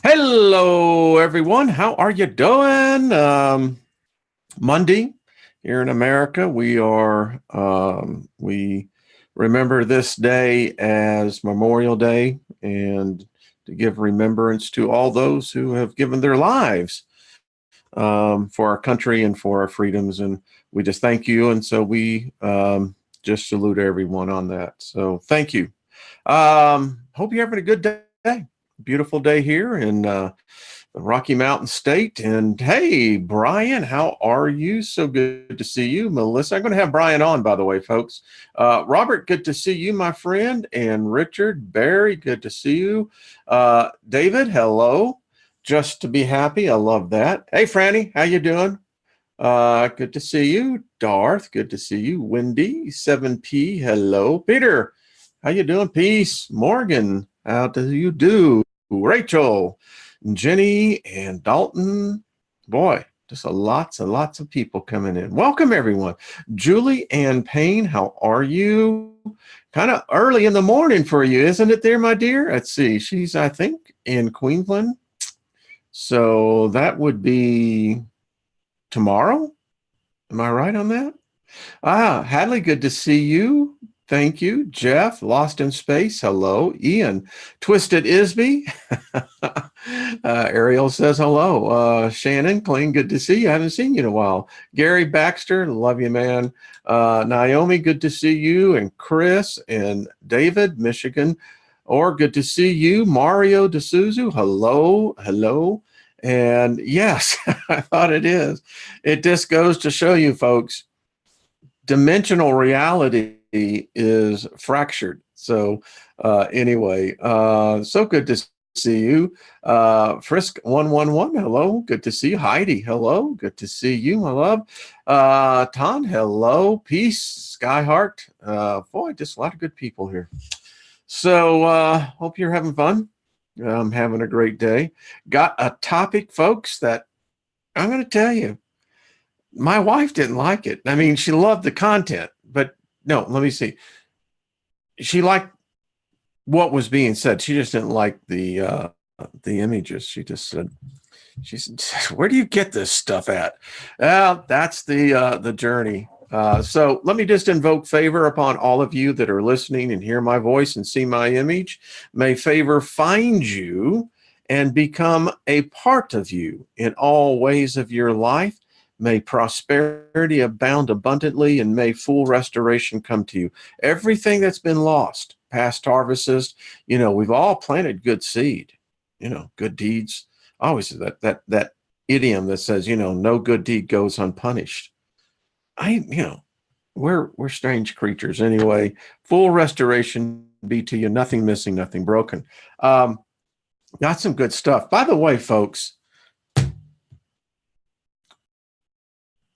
Hello, everyone. How are you doing? Monday here in America, we remember this day as Memorial Day, and to give remembrance to all those who have given their lives for our country and for our freedoms. And we just thank you. And so we just salute everyone on that. So thank you. Hope you're having a good day. Beautiful day here in the Rocky Mountain State. And hey, Brian, how are you? So good to see you. Melissa, I'm going to have Brian on, by the way, folks. Robert, good to see you, my friend. And Richard, Barry, good to see you. David, hello. Just to be happy. I love that. Hey, Franny, how you doing? Good to see you. Darth, good to see you. Wendy, 7P, hello. Peter, how you doing? Peace. Morgan, how do you do? Rachel, Jenny, and Dalton. Boy, just lots and lots of people coming in. Welcome, everyone. Julie Ann Payne, how are you? Kind of early in the morning for you, isn't it there, my dear? Let's see. She's, I think, in Queensland. So that would be tomorrow. Am I right on that? Hadley, good to see you. Thank you. Jeff, Lost in Space. Hello. Ian, Twisted Isby. Ariel says hello. Shannon, Clean, good to see you. I haven't seen you in a while. Gary Baxter, love you, man. Naomi, good to see you. And Chris and David, Michigan. Or good to see you. Mario D'Souza, hello. Hello. And yes, I thought it is. It just goes to show you, folks, dimensional reality is fractured. So anyway, so good to see you. Frisk 111, hello. Good to see you. Heidi, hello. Good to see you, my love. Ton, hello. Peace, Skyheart. Boy, just a lot of good people here. So hope you're having fun. I'm having a great day. Got a topic, folks, that I'm going to tell you. My wife didn't like it. I mean, she loved the content, but no, let me see. She liked what was being said. She just didn't like the images. She said, where do you get this stuff at? Well, that's the journey. So let me just invoke favor upon all of you that are listening and hear my voice and see my image. May favor find you and become a part of you in all ways of your life. May prosperity abound abundantly, and may full restoration come to you. Everything that's been lost, past harvests, we've all planted good seed, good deeds. Always that idiom that says, no good deed goes unpunished. We're strange creatures anyway. Full restoration be to you, nothing missing, nothing broken. Got some good stuff. By the way, folks,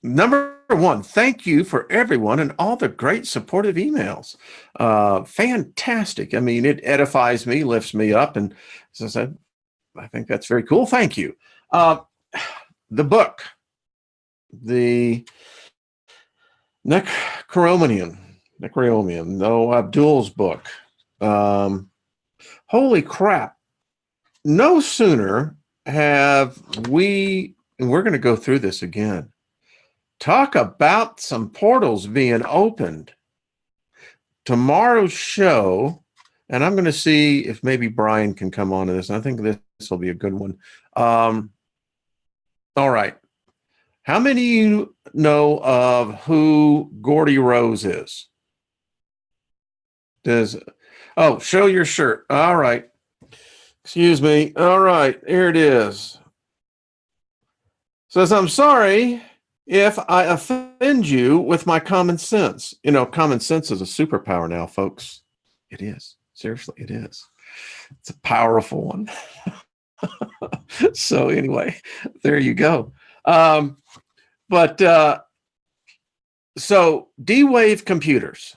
number one, thank you for everyone and all the great supportive emails. Fantastic. I mean, it edifies me, lifts me up. And as I said, I think that's very cool. Thank you. The book, the Necromium, though Abdul's book. Holy crap. No sooner have we, and we're going to go through this again, talk about some portals being opened. Tomorrow's show, and I'm going to see if maybe Brian can come on to this. I think this will be a good one. All right. How many of you know of who Gordy Rose is? Show your shirt. All right. Excuse me. All right. Here it is. Says, I'm sorry if I offend you with my common sense. Common sense is a superpower now, folks. It is. Seriously, it is. It's a powerful one. So anyway, there you go. So D-Wave computers.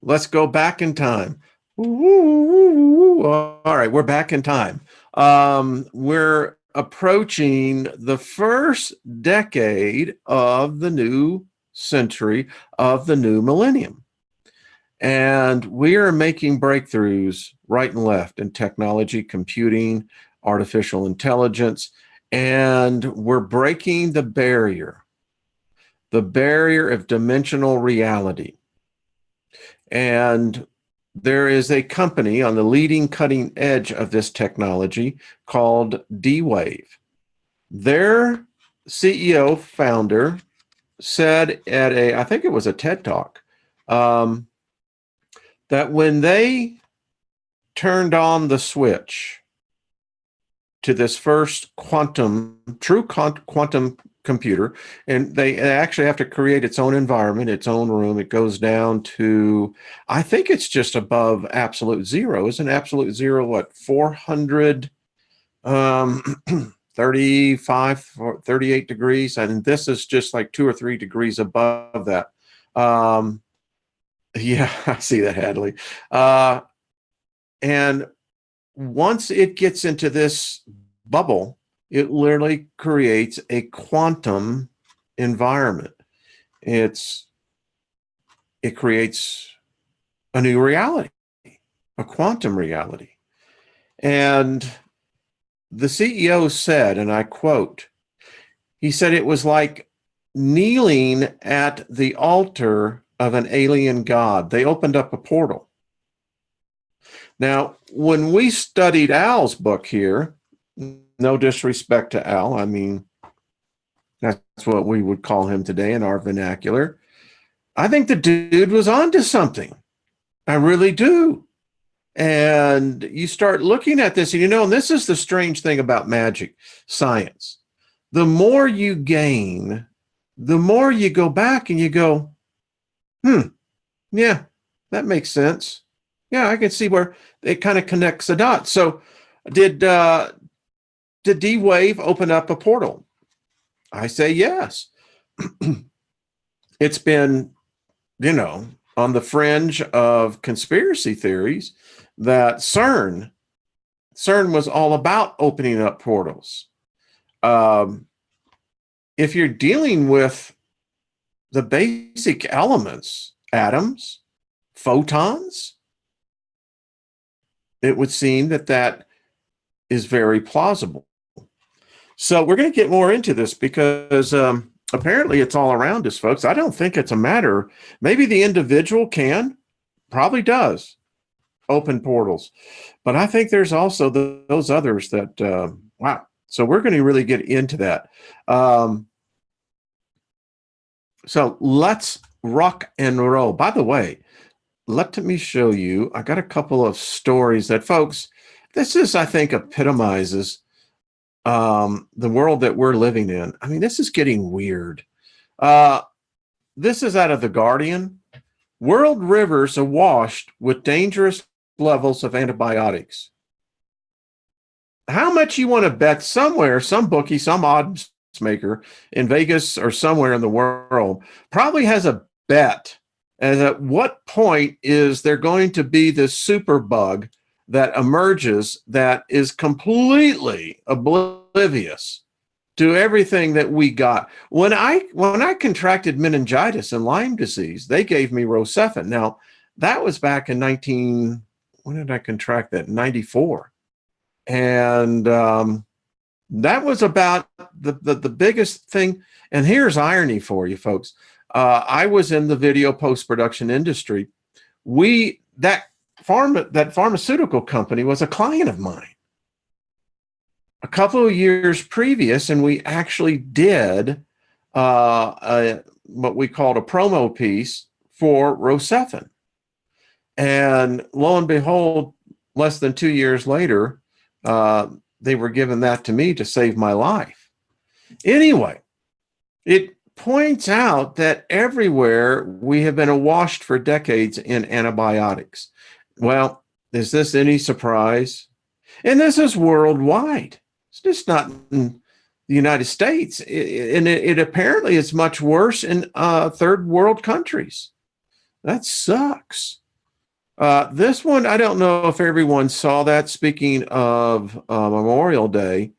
Let's go back in time. All right, we're back in time. We're approaching the first decade of the new century, of the new millennium. And we are making breakthroughs right and left in technology, computing, artificial intelligence, and we're breaking the barrier of dimensional reality. And there is a company on the leading cutting edge of this technology called D-Wave. Their CEO founder said at I think it was a TED Talk, that when they turned on the switch to this first true quantum computer, and they actually have to create its own environment, its own room. It goes down to, I think it's just above absolute zero. Isn't absolute zero what, 400, 35, 38 degrees? And this is just like 2 or 3 degrees above that. Yeah, I see that, Hadley. And once it gets into this bubble, it literally creates a quantum environment. It creates a new reality, a quantum reality. And the CEO said, and I quote, he said it was like kneeling at the altar of an alien god. They opened up a portal. Now, when we studied Al's book here, no disrespect to Al, I mean, that's what we would call him today in our vernacular. I think the dude was onto something. I really do. And you start looking at this, and and this is the strange thing about magic science. The more you gain, the more you go back and you go, yeah, that makes sense. Yeah, I can see where it kind of connects the dots. So did D-Wave open up a portal? I say yes. It's been, on the fringe of conspiracy theories that CERN was all about opening up portals. If you're dealing with the basic elements, atoms, photons, it would seem that is very plausible. So we're going to get more into this because apparently it's all around us, folks. I don't think it's a matter. Maybe the individual probably does open portals, but I think there's also those others that, wow. So we're going to really get into that. So let's rock and roll. By the way, let me show you, I got a couple of stories that, folks, this is, I think, epitomizes the world that we're living in. I mean, this is getting weird. This is out of The Guardian. World rivers awash with dangerous levels of antibiotics. How much you want to bet somewhere, some bookie, some odds maker in Vegas or somewhere in the world probably has a bet as at what point is there going to be this super bug that emerges that is completely oblivious to everything that we got. When I contracted meningitis and Lyme disease, they gave me Rocephin. Now, that was back in when did I contract that? 94. And that was about the biggest thing. And here's irony for you, folks. I was in the video post-production industry. That pharmaceutical company was a client of mine a couple of years previous, and we actually did what we called a promo piece for Rocephin. And lo and behold, less than 2 years later, they were giving that to me to save my life. Anyway, it points out that everywhere we have been awash for decades in antibiotics. Well, is this any surprise? And this is worldwide. It's just not in the United States. It apparently is much worse in third world countries. That sucks. This one, I don't know if everyone saw that. Speaking of Memorial Day,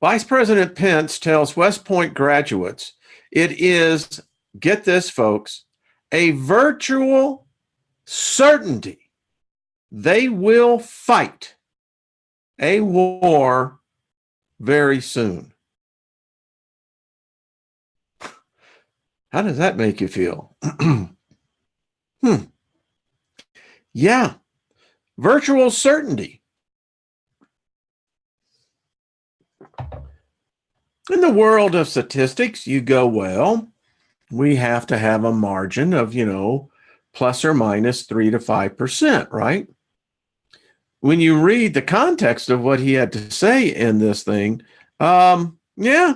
Vice President Pence tells West Point graduates it is, get this, folks, a virtual certainty they will fight a war very soon. How does that make you feel? Yeah, virtual certainty. In the world of statistics, you go, well, we have to have a margin of, plus or minus 3 to 5%, right? When you read the context of what he had to say in this thing, yeah.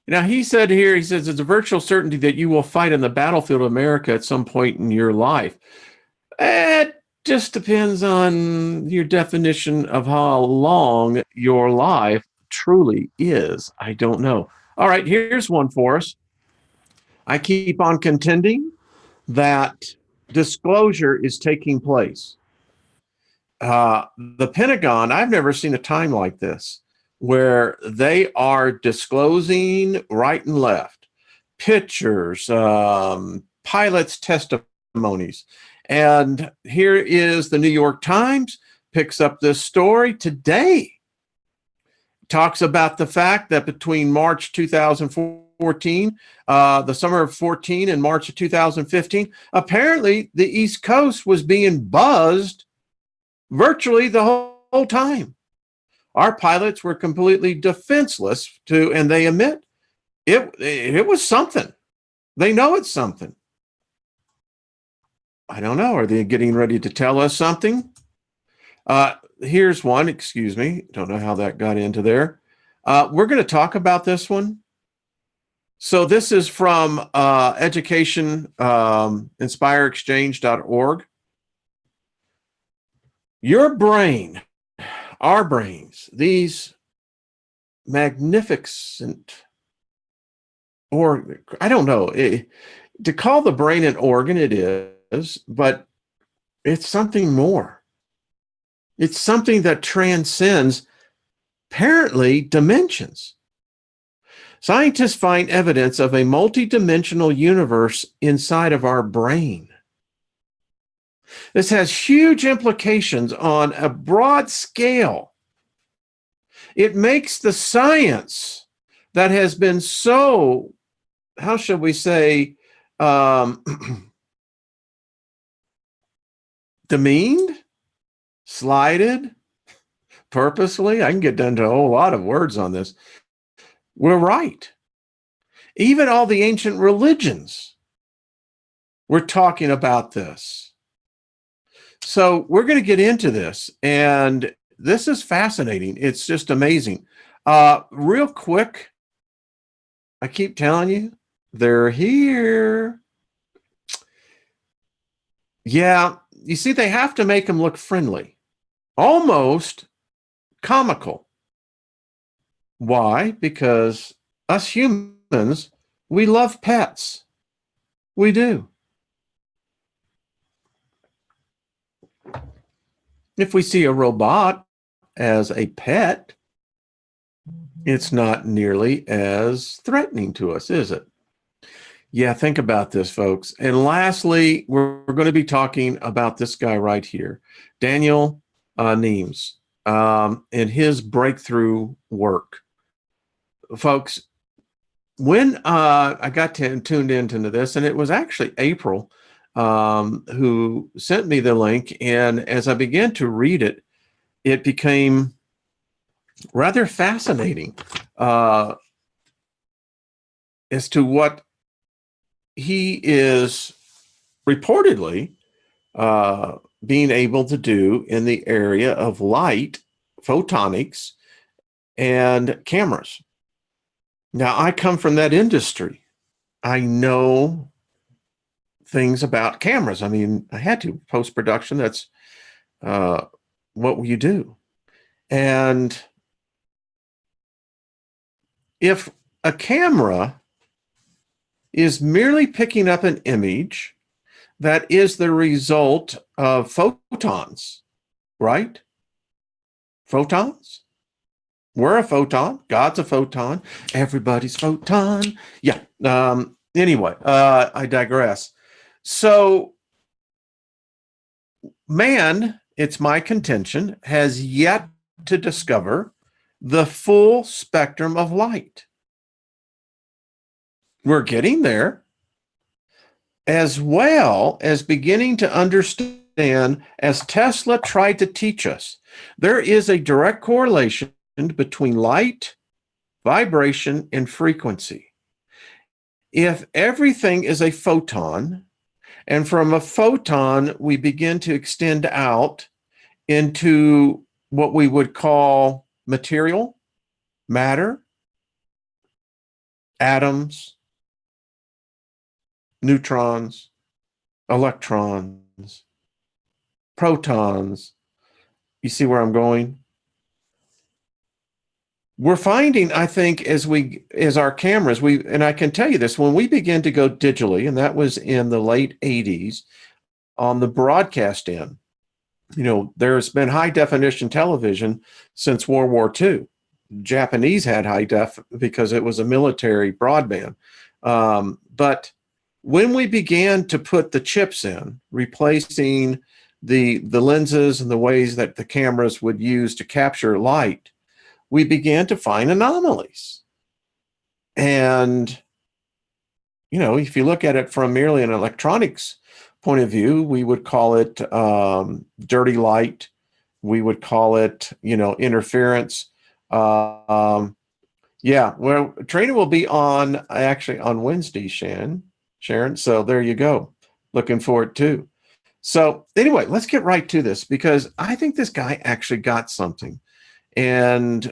Now, he said here, he says, it's a virtual certainty that you will fight on the battlefield of America at some point in your life. It just depends on your definition of how long your life truly is. I don't know. All right, here's one for us. I keep on contending that disclosure is taking place. The Pentagon, I've never seen a time like this where they are disclosing right and left pictures, pilots' testimonies. And here is the New York Times picks up this story today. Talks about the fact that between March 2014, the summer of 14 and March of 2015, apparently the East Coast was being buzzed virtually the whole time. Our pilots were completely defenseless and they admit it was something. They know it's something. I don't know. Are they getting ready to tell us something? Here's one. Excuse me. Don't know how that got into there. We're going to talk about this one. So this is from education, inspireexchange.org. Your brain, our brains, these magnificent, or I don't know, to call the brain an organ, it is, but it's something more. It's something that transcends, apparently, dimensions. Scientists find evidence of a multidimensional universe inside of our brain. This has huge implications on a broad scale. It makes the science that has been so, how shall we say, demeaned, slighted, purposely. I can get into a whole lot of words on this. We're right. Even all the ancient religions were talking about this. So we're going to get into this, and this is fascinating. It's just amazing. Real quick, I keep telling you, they're here. Yeah, you see, they have to make them look friendly, almost comical. Why? Because us humans, we love pets. We do. If we see a robot as a pet, it's not nearly as threatening to us, is it? Yeah, think about this, folks. And lastly, we're going to be talking about this guy right here, Daniel Nemes, and his breakthrough work. Folks, when I got tuned into this, and it was actually April who sent me the link, and as I began to read it, it became rather fascinating as to what he is reportedly being able to do in the area of light, photonics, and cameras. Now, I come from that industry. I know things about cameras. I mean, I had to post-production. That's what you do. And if a camera is merely picking up an image that is the result of photons, right? Photons? We're a photon. God's a photon. Everybody's photon. Yeah. Anyway, I digress. So man it's my contention, has yet to discover the full spectrum of light. We're getting there, as well as beginning to understand, as Tesla tried to teach us, there is a direct correlation between light, vibration, and frequency. If everything is a photon, and from a photon, we begin to extend out into what we would call material, matter, atoms, neutrons, electrons, protons. You see where I'm going? We're finding, I think, as our cameras, and I can tell you this, when we began to go digitally, and that was in the late 80s on the broadcast end, there's been high definition television since World War II. Japanese had high def because it was a military broadband. But when we began to put the chips in, replacing the lenses and the ways that the cameras would use to capture light, we began to find anomalies. And, if you look at it from merely an electronics point of view, we would call it dirty light. We would call it, interference. Well, training will be on Wednesday, Sharon. So there you go. Looking forward to. So anyway, let's get right to this, because I think this guy actually got something. And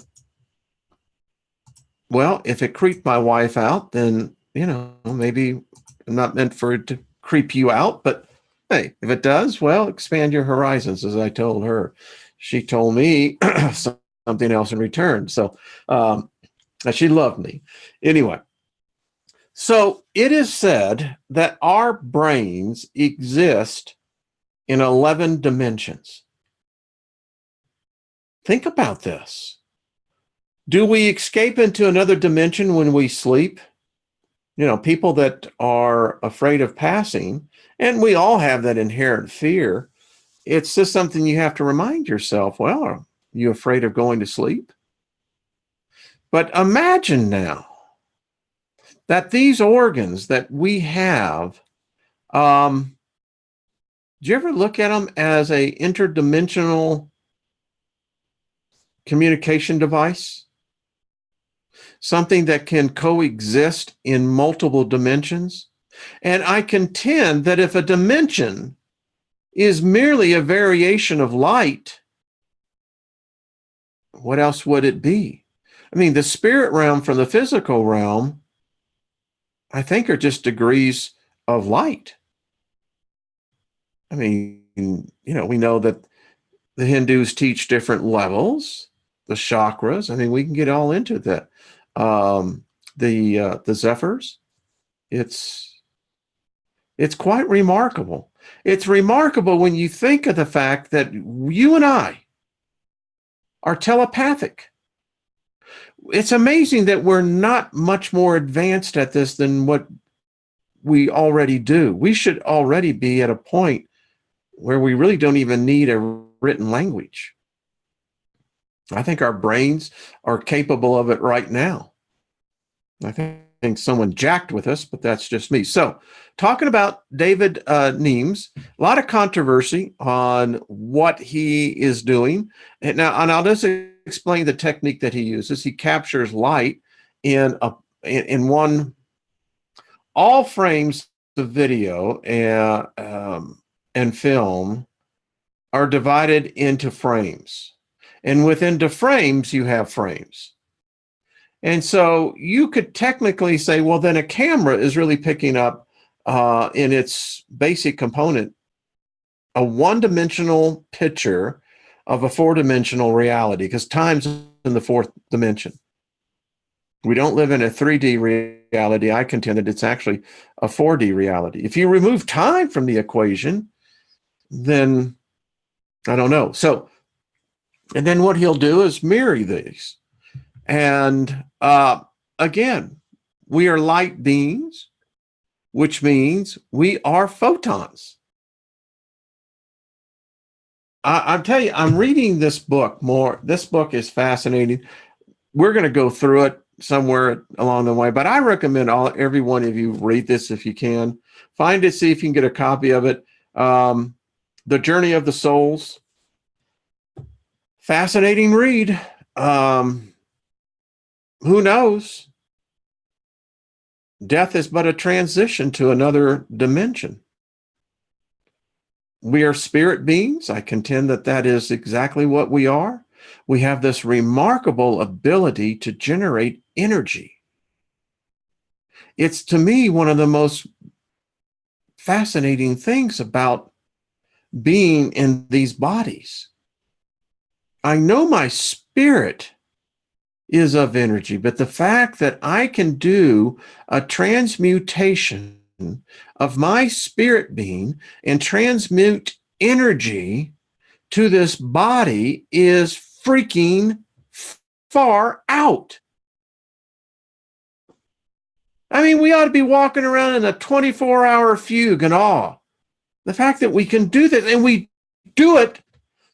well, if it creeped my wife out, then, maybe I'm not meant for it to creep you out. But hey, if it does, well, expand your horizons, as I told her. She told me something else in return. So she loved me. Anyway, so it is said that our brains exist in 11 dimensions. Think about this. Do we escape into another dimension when we sleep? People that are afraid of passing, and we all have that inherent fear. It's just something you have to remind yourself, well, are you afraid of going to sleep? But imagine now that these organs that we have, do you ever look at them as a interdimensional communication device? Something that can coexist in multiple dimensions? And I contend that if a dimension is merely a variation of light, what else would it be? I mean, the spirit realm from the physical realm, I think, are just degrees of light. I mean, we know that the Hindus teach different levels, the chakras. I mean, we can get all into that. The zephyrs. It's quite remarkable. It's remarkable when you think of the fact that you and I are telepathic. It's amazing that we're not much more advanced at this than what we already do. We should already be at a point where we really don't even need a written language. I think our brains are capable of it right now. I think someone jacked with us, but that's just me. So, talking about David Nemes, a lot of controversy on what he is doing. And I'll just explain the technique that he uses. He captures light in all frames of video and film are divided into frames. And within the frames, you have frames. And so you could technically say, well, then a camera is really picking up in its basic component a one-dimensional picture of a four-dimensional reality, because time's in the fourth dimension. We don't live in a 3D reality. I contend that it's actually a 4D reality. If you remove time from the equation, then I don't know. So, and then what he'll do is mirror these. And again, we are light beings, which means we are photons. I'm telling you, I'm reading this book more. This book is fascinating. We're going to go through it somewhere along the way, but I recommend every one of you read this if you can. Find it, see if you can get a copy of it. The Journey of the Souls. Fascinating read. Who knows? Death is but a transition to another dimension. We are spirit beings. I contend that that is exactly what we are. We have this remarkable ability to generate energy. It's, to me, one of the most fascinating things about being in these bodies. I know my spirit is of energy, but the fact that I can do a transmutation of my spirit being and transmute energy to this body is freaking far out. I mean, we ought to be walking around in a 24-hour fugue and awe. The fact that we can do this, and we do it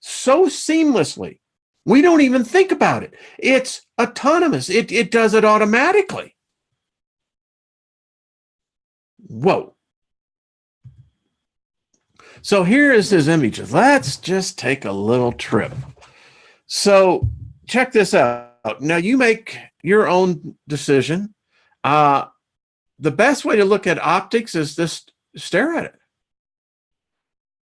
so seamlessly. We don't even think about it. It's autonomous. It does it automatically. Whoa. So here is his images. Let's just take a little trip. So check this out. Now you make your own decision. The best way to look at optics is just stare at it.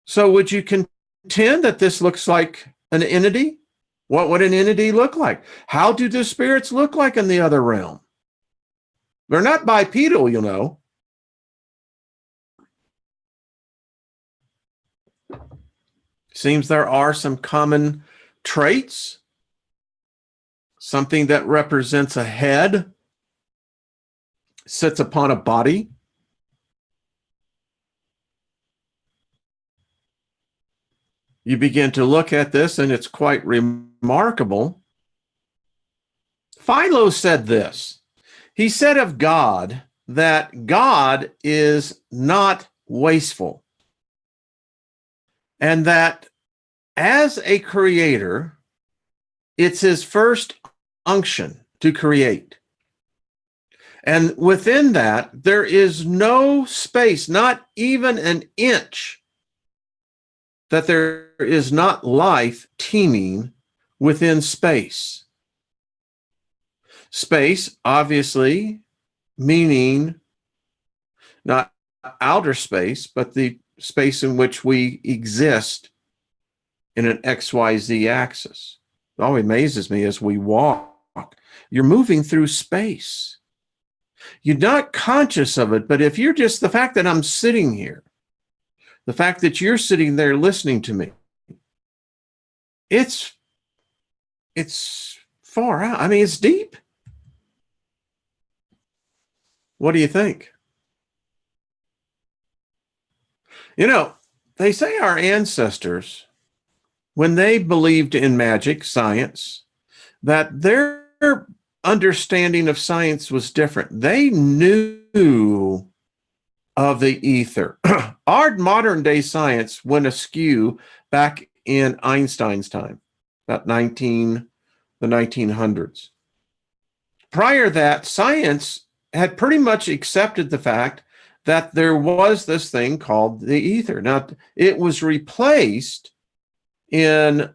So would you contend that this looks like an entity? What would an entity look like? How do the spirits look like in the other realm? They're not bipedal, you know. Seems there are some common traits. Something that represents a head sits upon a body. You begin to look at this, and it's quite remarkable. Philo said this. He said of God that God is not wasteful, and that as a creator, it's his first unction to create. And within that, there is no space, not even an inch, that there is not life teeming within space. Space, obviously, meaning not outer space, but the space in which we exist in an XYZ axis. It always amazes me as we walk. You're moving through space. You're not conscious of it, but if you're just the fact that I'm sitting here, the fact that you're sitting there listening to me, it's far out. I mean, it's deep. What do you think? You know, they say our ancestors, when they believed in magic, science, that their understanding of science was different. They knew of the ether. Our modern day science went askew back in Einstein's time, about the 1900s. Prior to that, science had pretty much accepted the fact that there was this thing called the ether. Now, it was replaced in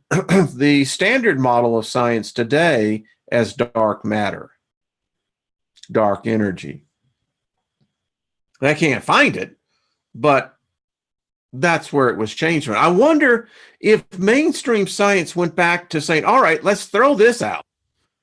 the standard model of science today as dark matter, dark energy. I can't find it, but that's where it was changed. I wonder if mainstream science went back to saying, all right, let's throw this out.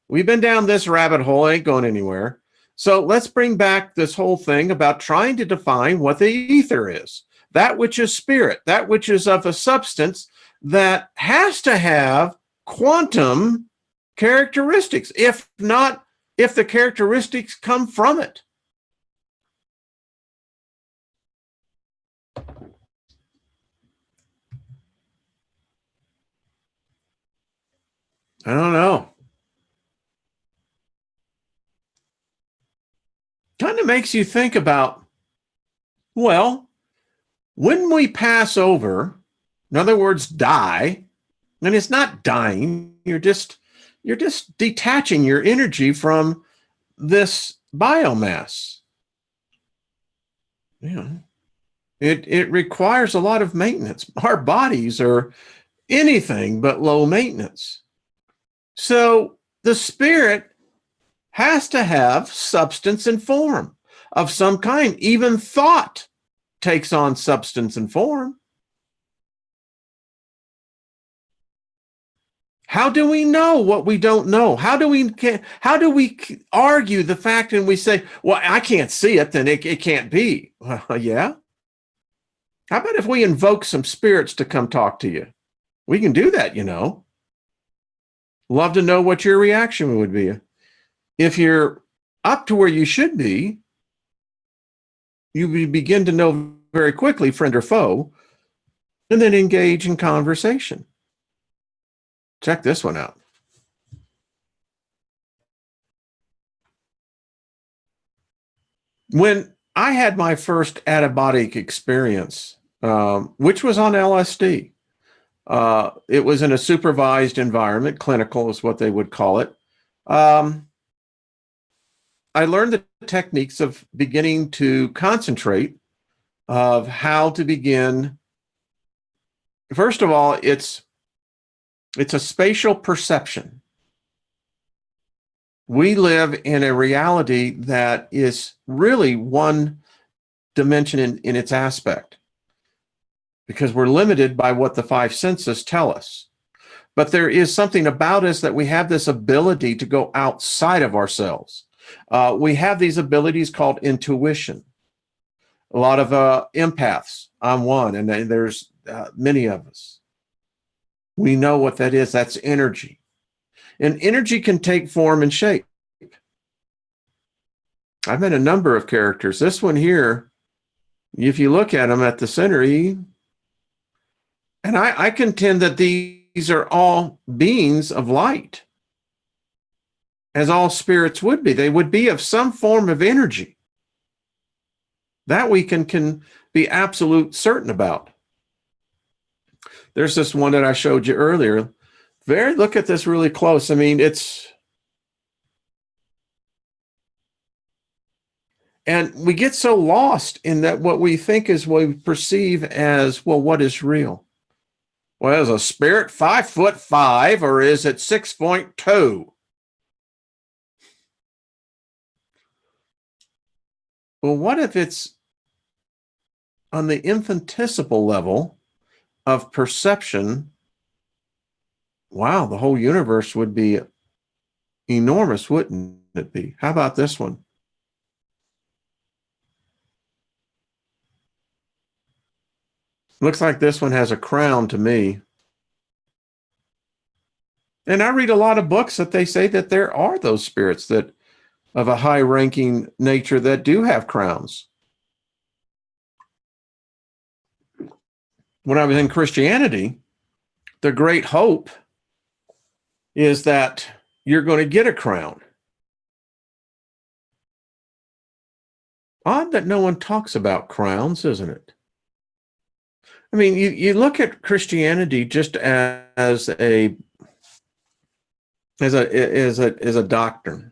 We've been down this rabbit hole, ain't going anywhere. So let's bring back this whole thing about trying to define what the ether is. That which is spirit, that which is of a substance that has to have quantum characteristics, if not, if the characteristics come from it. I don't know. Kind of makes you think about, well, when we pass over, in other words, die, And it's not dying. You're just detaching your energy from this biomass. Yeah. It requires a lot of maintenance. Our bodies are anything but low maintenance. So the spirit has to have substance and form of some kind. Even thought takes on substance and form. How do we know what we don't know? How do we argue the fact and we say, well, I can't see it, then it can't be? Well, yeah. How about if we invoke some spirits to come talk to you? We can do that, you know. Love to know what your reaction would be. If you're up to where you should be, you begin to know very quickly, friend or foe, and then engage in conversation. Check this one out. When I had my first out-of-body experience, which was on LSD, it was in a supervised environment, clinical is what they would call it. I learned the techniques of beginning to concentrate, of how to begin. First of all, it's a spatial perception. We live in a reality that is really one dimension in its aspect, because we're limited by what the five senses tell us. But there is something about us that we have this ability to go outside of ourselves. We have these abilities called intuition. A lot of empaths. I'm one, and there's many of us. We know what that is. That's energy. And energy can take form and shape. I've met a number of characters. This one here, if you look at him at the center, and I contend that these are all beings of light, as all spirits would be. They would be of some form of energy. That we can be absolute certain about. There's this one that I showed you earlier. Look at this really close. I mean, and we get so lost in that what we think is what we perceive as, well, what is real? Well, is a spirit 5'5", or is it 6.2? Well, what if it's on the infinitesimal level of perception? Wow, the whole universe would be enormous, wouldn't it be? How about this one? Looks like this one has a crown to me. And I read a lot of books that they say that there are those spirits that of a high-ranking nature that do have crowns. When I was in Christianity, the great hope is that you're going to get a crown. Odd that no one talks about crowns, isn't it? I mean, you look at Christianity just as a doctrine.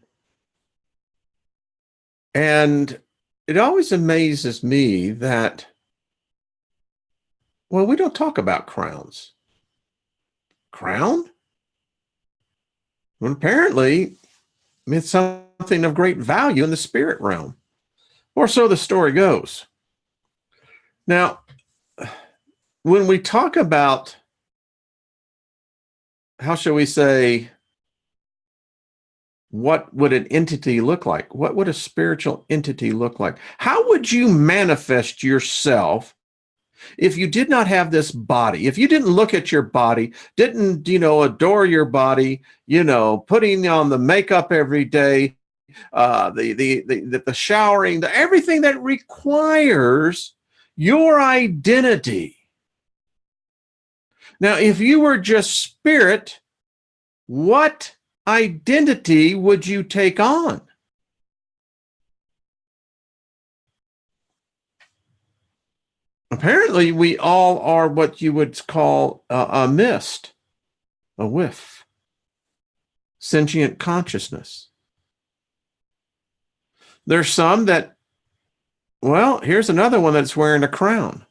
And it always amazes me that, well, we don't talk about crowns. Crown? Well, apparently, it's something of great value in the spirit realm, or so the story goes. Now, when we talk about, how shall we say, what would an entity look like? What would a spiritual entity look like? How would you manifest yourself if you did not have this body? If you didn't look at your body, didn't, adore your body, putting on the makeup every day, the showering, everything that requires your identity. Now, if you were just spirit, what identity would you take on? Apparently, we all are what you would call a mist. a whiff. Sentient consciousness. There's some that, well, here's another one that's wearing a crown.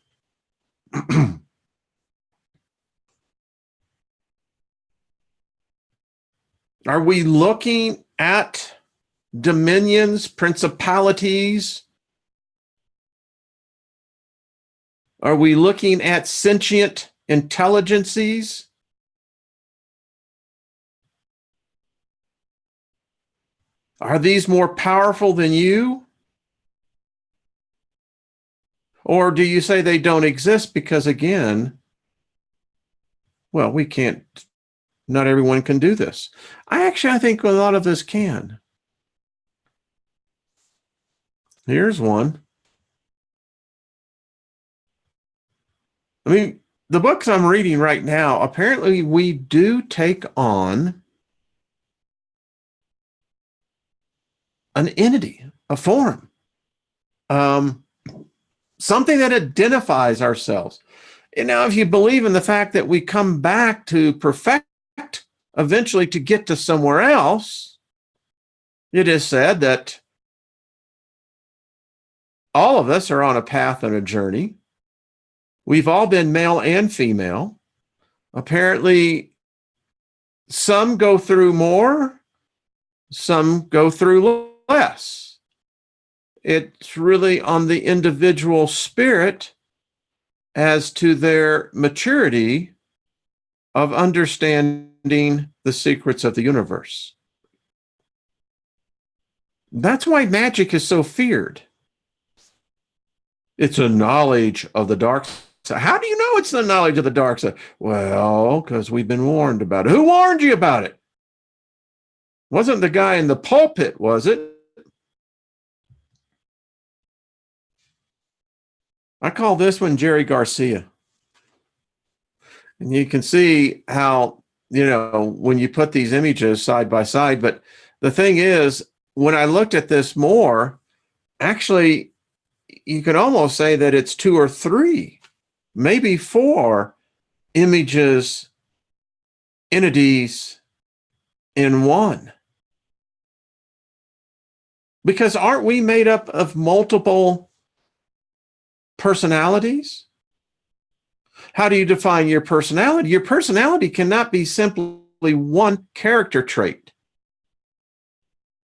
Are we looking at dominions, principalities? Are we looking at sentient intelligences? Are these more powerful than you? Or do you say they don't exist because, again, well, we can't, not everyone can do this. I think a lot of us can. Here's one. I mean, the books I'm reading right now, apparently we do take on an entity, a form, something that identifies ourselves. And now, if you believe in the fact that we come back to perfect, eventually to get to somewhere else, it is said that all of us are on a path and a journey. We've all been male and female. Apparently, some go through more, some go through less. It's really on the individual spirit as to their maturity of understanding the secrets of the universe. That's why magic is so feared. It's a knowledge of the dark side. How do you know it's the knowledge of the dark side? Well, because we've been warned about it. Who warned you about it? Wasn't the guy in the pulpit, was it? I call this one Jerry Garcia. And you can see how, when you put these images side by side, but the thing is, when I looked at this more, actually, you can almost say that it's 2 or 3, maybe 4 images, entities in one. Because aren't we made up of multiple personalities? How do you define your personality? Your personality cannot be simply one character trait.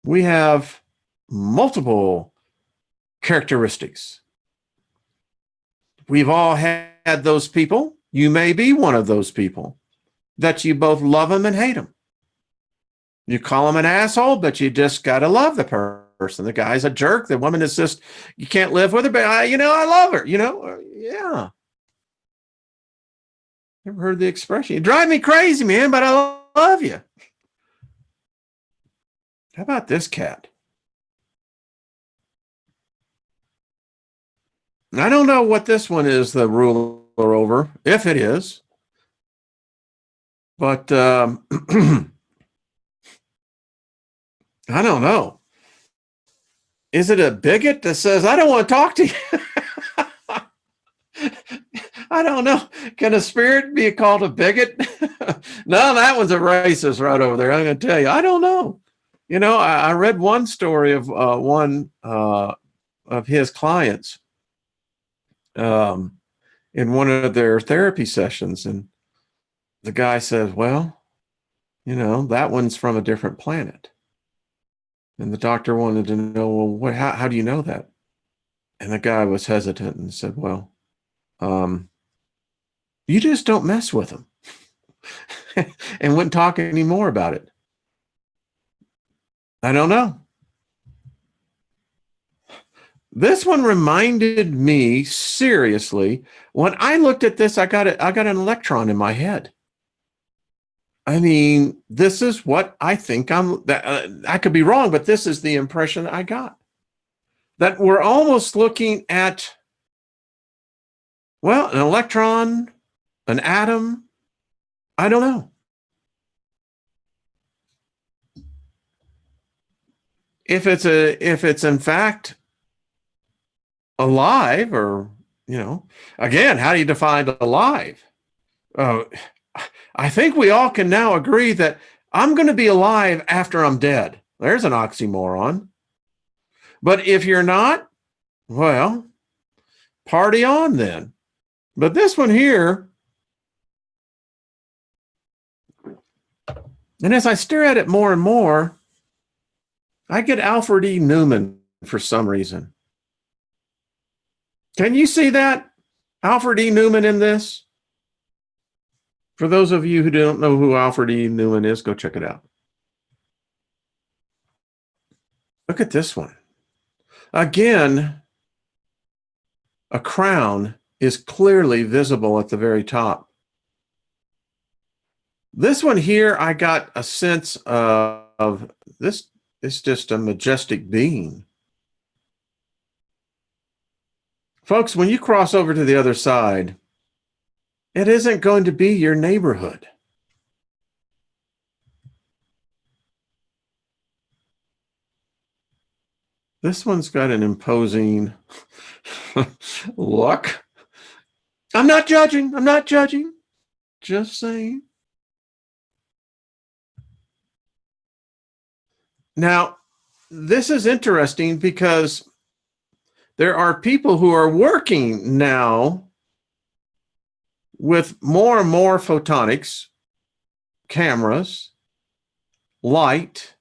We have multiple characteristics. We've all had those people. You may be one of those people that you both love them and hate them. You call them an asshole, but you just got to love the person. The guy's a jerk. The woman is just, you can't live with her, but I love her, yeah. Ever heard the expression? You drive me crazy, man, but I love you. How about this cat? I don't know what this one is the ruler over, if it is. But I don't know. Is it a bigot that says, I don't want to talk to you? I don't know. Can a spirit be called a bigot? No, that one's a racist right over there. I'm going to tell you. I don't know. I read one story of one of his clients in one of their therapy sessions. And the guy says, well, that one's from a different planet. And the doctor wanted to know, well, how do you know that? And the guy was hesitant and said, well, you just don't mess with them. And wouldn't talk anymore about it. I don't know. This one reminded me seriously. When I looked at this, I got an electron in my head. I mean, this is what I think I could be wrong, but this is the impression I got. That we're almost looking at, well, an electron, an atom, I don't know. If it's in fact alive, or, again, how do you define alive? I think we all can now agree that I'm going to be alive after I'm dead. There's an oxymoron. But if you're not, well, party on then. But this one here, and as I stare at it more and more, I get Alfred E. Newman for some reason. Can you see that? Alfred E. Newman in this? For those of you who don't know who Alfred E. Newman is, go check it out. Look at this one. Again, a crown is clearly visible at the very top. This one here, I got a sense of this is just a majestic being. Folks, when you cross over to the other side, it isn't going to be your neighborhood. This one's got an imposing look. I'm not judging. I'm not judging. Just saying. Now, this is interesting because there are people who are working now with more and more photonics, cameras, light,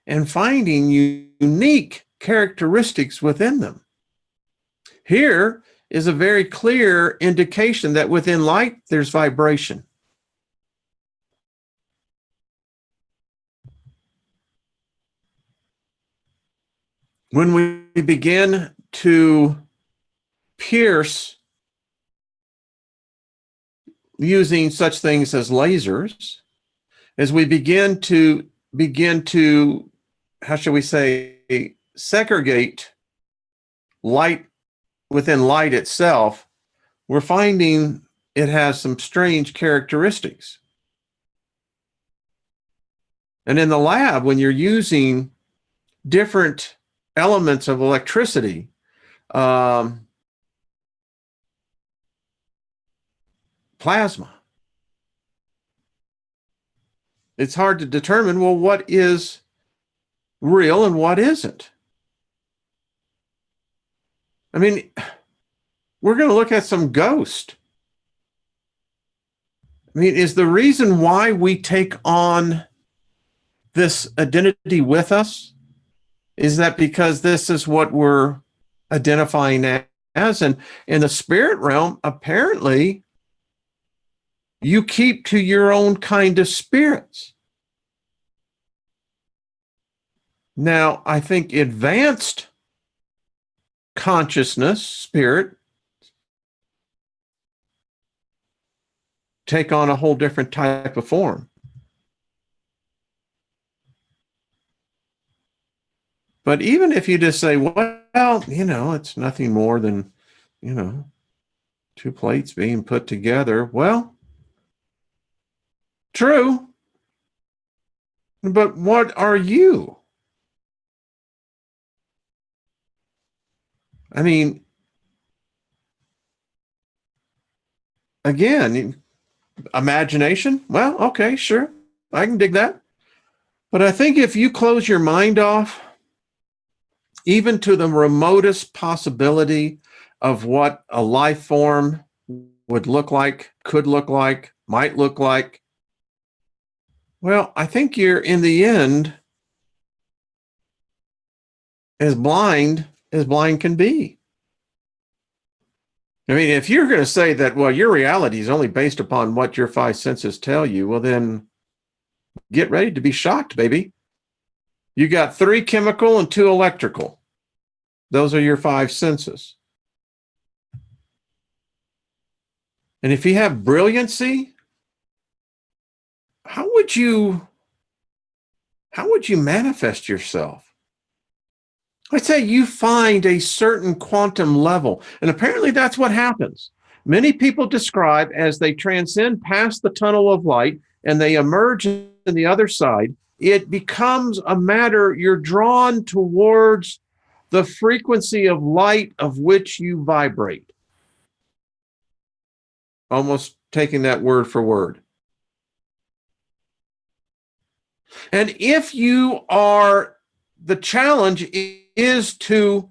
and finding unique characteristics within them. Here is a very clear indication that within light, there's vibration. When we begin to pierce using such things as lasers, as we begin to, how shall we say, segregate light within light itself, we're finding it has some strange characteristics. And in the lab, when you're using different elements of electricity, plasma, it's hard to determine, well, what is real and what isn't. I mean, we're going to look at some ghost. I mean, is the reason why we take on this identity with us, is that because this is what we're identifying as? And in the spirit realm, apparently, you keep to your own kind of spirits. Now, I think advanced consciousness, spirit, take on a whole different type of form. But even if you just say, well, you know, it's nothing more than, you know, two plates being put together. Well, true. But what are you? I mean, again, imagination. Well, okay, sure. I can dig that. But I think if you close your mind off, even to the remotest possibility of what a life form would look like, could look like, might look like, well, I think you're, in the end, as blind can be. I mean, if you're going to say that, well, your reality is only based upon what your five senses tell you, well, then get ready to be shocked, baby. You got 3 chemical and 2 electrical. Those are your 5 senses. And if you have brilliancy, how would you manifest yourself? Let's say you find a certain quantum level, and apparently that's what happens. Many people describe as they transcend past the tunnel of light and they emerge in the other side, it becomes a matter, you're drawn towards the frequency of light of which you vibrate. Almost taking that word for word. And if you are, the challenge is to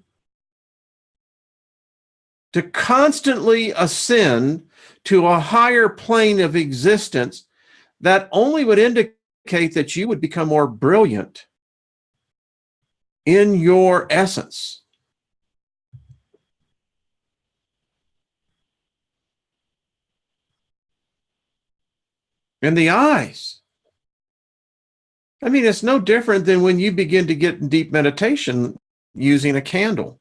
constantly ascend to a higher plane of existence, that only would indicate that you would become more brilliant in your essence. In the eyes. I mean, it's no different than when you begin to get in deep meditation using a candle,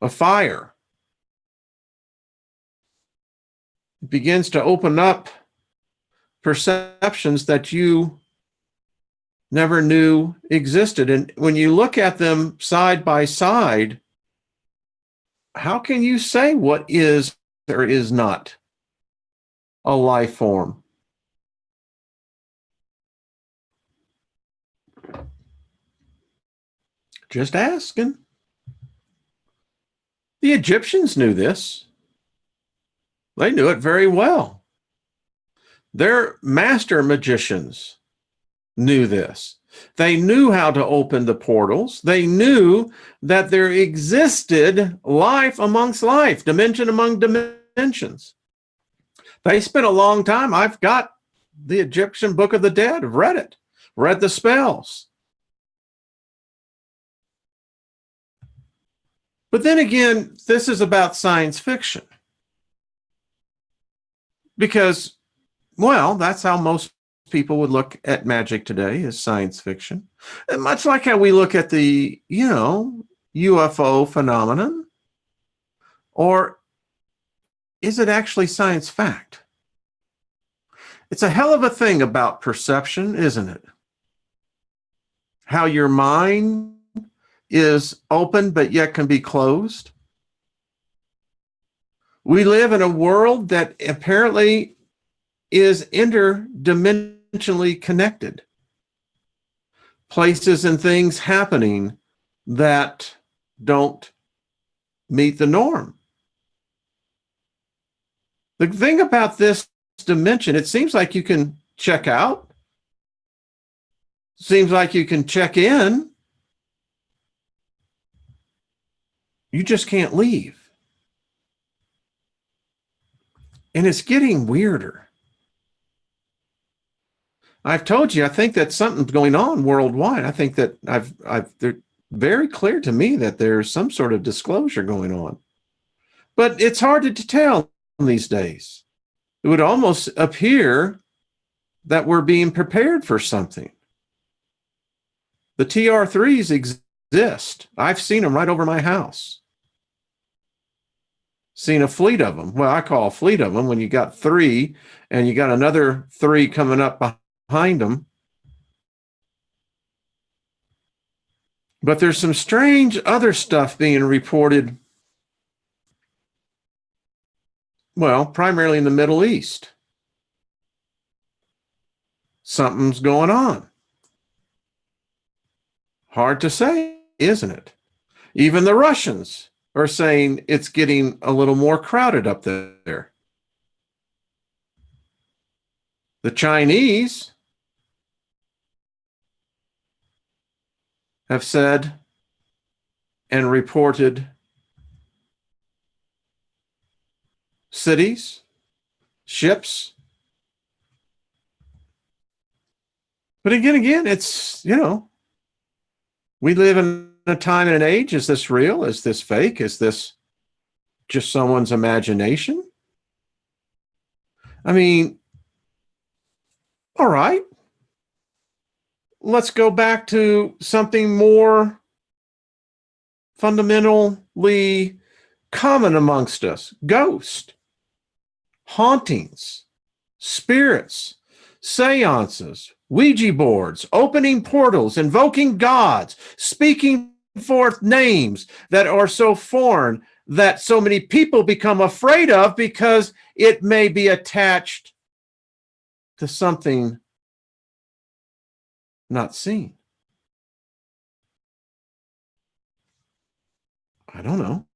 a fire. It begins to open up perceptions that you never knew existed. And when you look at them side by side, how can you say what is or is not a life form? Just asking. The Egyptians knew this. They knew it very well. Their master magicians knew this. They knew how to open the portals. They knew that there existed life amongst life, dimension among dimensions. They spent a long time. I've got the Egyptian Book of the Dead. I've read it, read the spells. But then again, this is about science fiction. Because, well, that's how most people would look at magic today, as science fiction. And much like how we look at the, UFO phenomenon. Or is it actually science fact? It's a hell of a thing about perception, isn't it? How your mind is open but yet can be closed. We live in a world that apparently is interdimensionally connected. Places and things happening that don't meet the norm. The thing about this dimension, it seems like you can check out. Seems like you can check in. You just can't leave. And it's getting weirder. I've told you, I think that something's going on worldwide. I think that they're very clear to me that there's some sort of disclosure going on. But it's hard to tell these days. It would almost appear that we're being prepared for something. The TR3s exist. I've seen them right over my house. Seen a fleet of them. Well, I call a fleet of them when you got three and you got another three coming up behind them. But there's some strange other stuff being reported, well, primarily in the Middle East. Something's going on. Hard to say, isn't it? Even the Russians are saying it's getting a little more crowded up there. The Chinese have said and reported cities, ships. But again, it's, we live in a time and an age. Is this real? Is this fake? Is this just someone's imagination? I mean, all right. Let's go back to something more fundamentally common amongst us. Ghosts, hauntings, spirits, seances, Ouija boards, opening portals, invoking gods, speaking forth names that are so foreign that so many people become afraid of because it may be attached to something not seen. I don't know.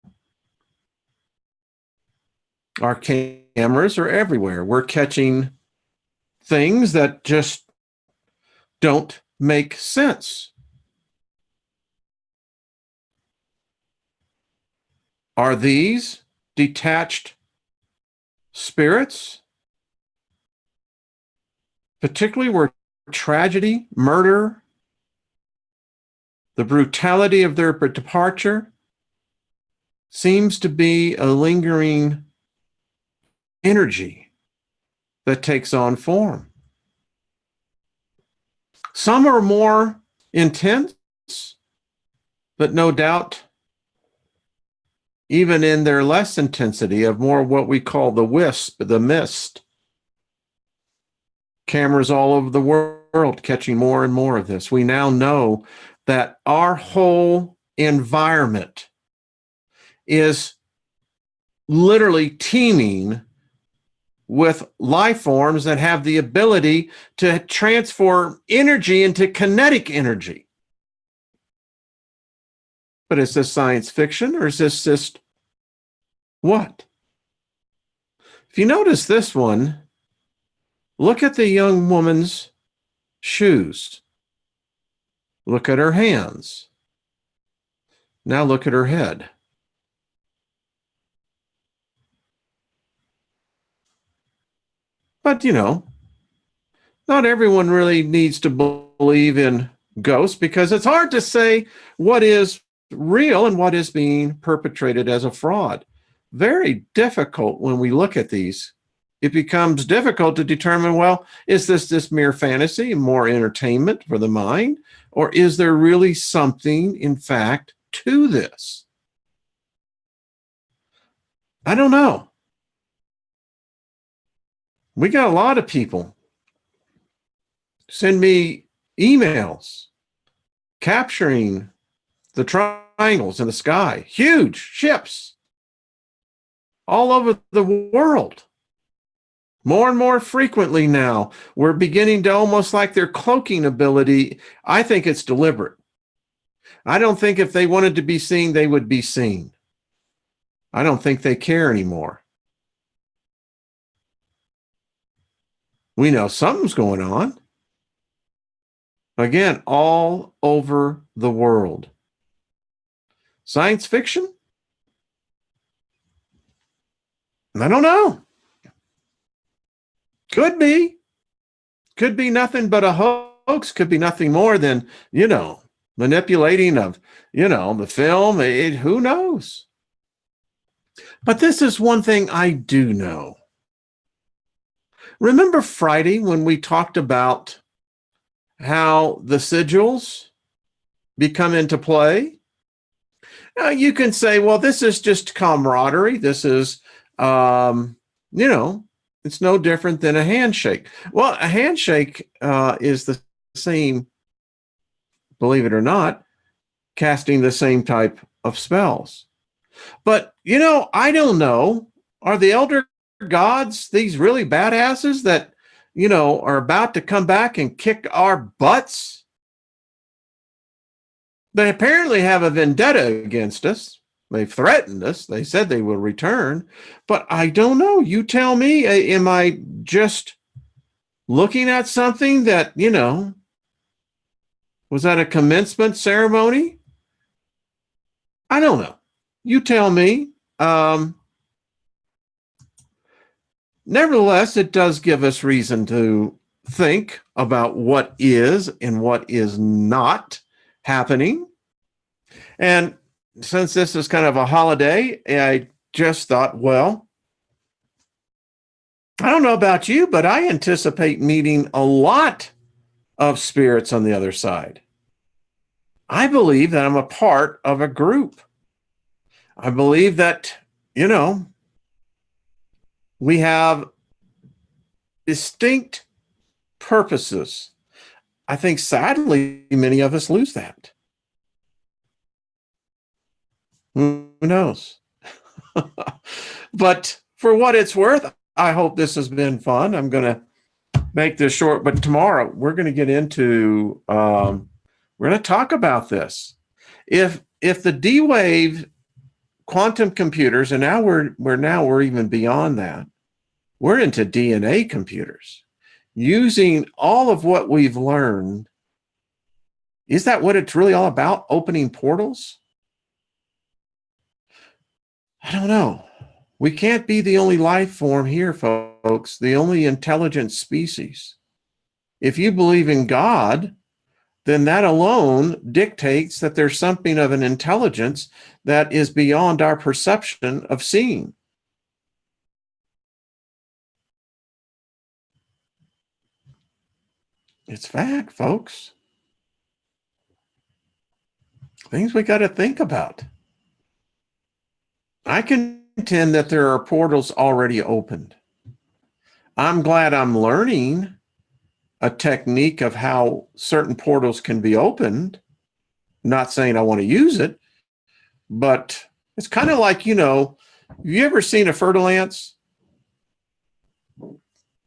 Our cameras are everywhere. We're catching things that just don't make sense. Are these detached spirits, particularly where tragedy, murder, the brutality of their departure seems to be a lingering energy that takes on form? Some are more intense, but no doubt, even in their less intensity, of more what we call the wisp, the mist. Cameras all over the world catching more and more of this. We now know that our whole environment is literally teeming with life forms that have the ability to transform energy into kinetic energy. But is this science fiction, or is this just what? If you notice this one, look at the young woman's shoes. Look at her hands. Now look at her head. But, not everyone really needs to believe in ghosts, because it's hard to say what is real and what is being perpetrated as a fraud. Very difficult when we look at these. It becomes difficult to determine, well, is this mere fantasy, more entertainment for the mind, or is there really something, in fact, to this? I don't know. We got a lot of people send me emails capturing the triangles in the sky, huge ships all over the world. More and more frequently now, we're beginning to almost like their cloaking ability. I think it's deliberate. I don't think if they wanted to be seen, they would be seen. I don't think they care anymore. We know something's going on. Again, all over the world. Science fiction? I don't know. Could be. Could be nothing but a hoax. Could be nothing more than, manipulating of, the film. Who knows? But this is one thing I do know. Remember Friday when we talked about how the sigils become into play? Now, you can say, well, this is just camaraderie. This is, it's no different than a handshake. Well, a handshake is the same, believe it or not, casting the same type of spells. But, I don't know. Are the elder gods these really badasses that, are about to come back and kick our butts? They apparently have a vendetta against us. They've threatened us. They said they will return. But I don't know. You tell me, am I just looking at something that, was that a commencement ceremony? I don't know. You tell me. Nevertheless, it does give us reason to think about what is and what is not happening. And since this is kind of a holiday, I just thought, well, I don't know about you, but I anticipate meeting a lot of spirits on the other side. I believe that I'm a part of a group. I believe that, we have distinct purposes. I think, sadly, many of us lose that. Who knows? But for what it's worth, I hope this has been fun. I'm going to make this short, but tomorrow we're going to get into, we're going to talk about this. If the D wave quantum computers, and now we're even beyond that. We're into DNA computers, using all of what we've learned. Is that what it's really all about? Opening portals? I don't know. We can't be the only life form here, folks, the only intelligent species. If you believe in God, then that alone dictates that there's something of an intelligence that is beyond our perception of seeing. It's fact, folks. Things we got to think about. I contend that there are portals already opened. I'm glad I'm learning a technique of how certain portals can be opened. Not saying I want to use it, but it's kind of like, have you ever seen a fertilance?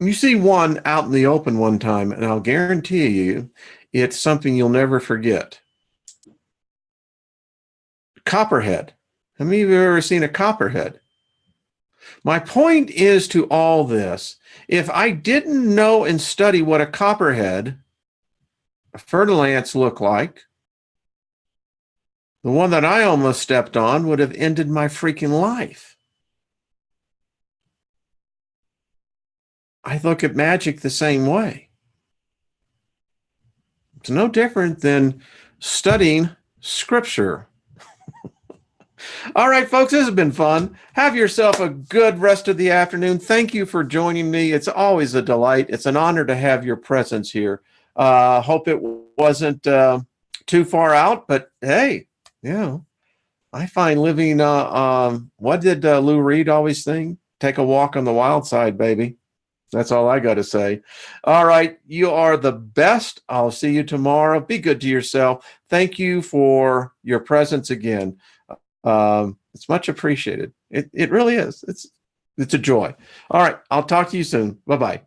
You see one out in the open one time, and I'll guarantee you it's something you'll never forget. Copperhead. How many of you have ever seen a copperhead? My point is to all this, if I didn't know and study what a copperhead, a fertilance looked like, the one that I almost stepped on would have ended my freaking life. I look at magic the same way. It's no different than studying scripture. All right, folks, this has been fun. Have yourself a good rest of the afternoon. Thank you for joining me. It's always a delight. It's an honor to have your presence here. Hope it wasn't too far out, but hey, I find living, what did Lou Reed always sing? Take a walk on the wild side, baby. That's all I got to say. All right. You are the best. I'll see you tomorrow. Be good to yourself. Thank you for your presence again. It's much appreciated. It really is. It's a joy. All right. I'll talk to you soon. Bye-bye.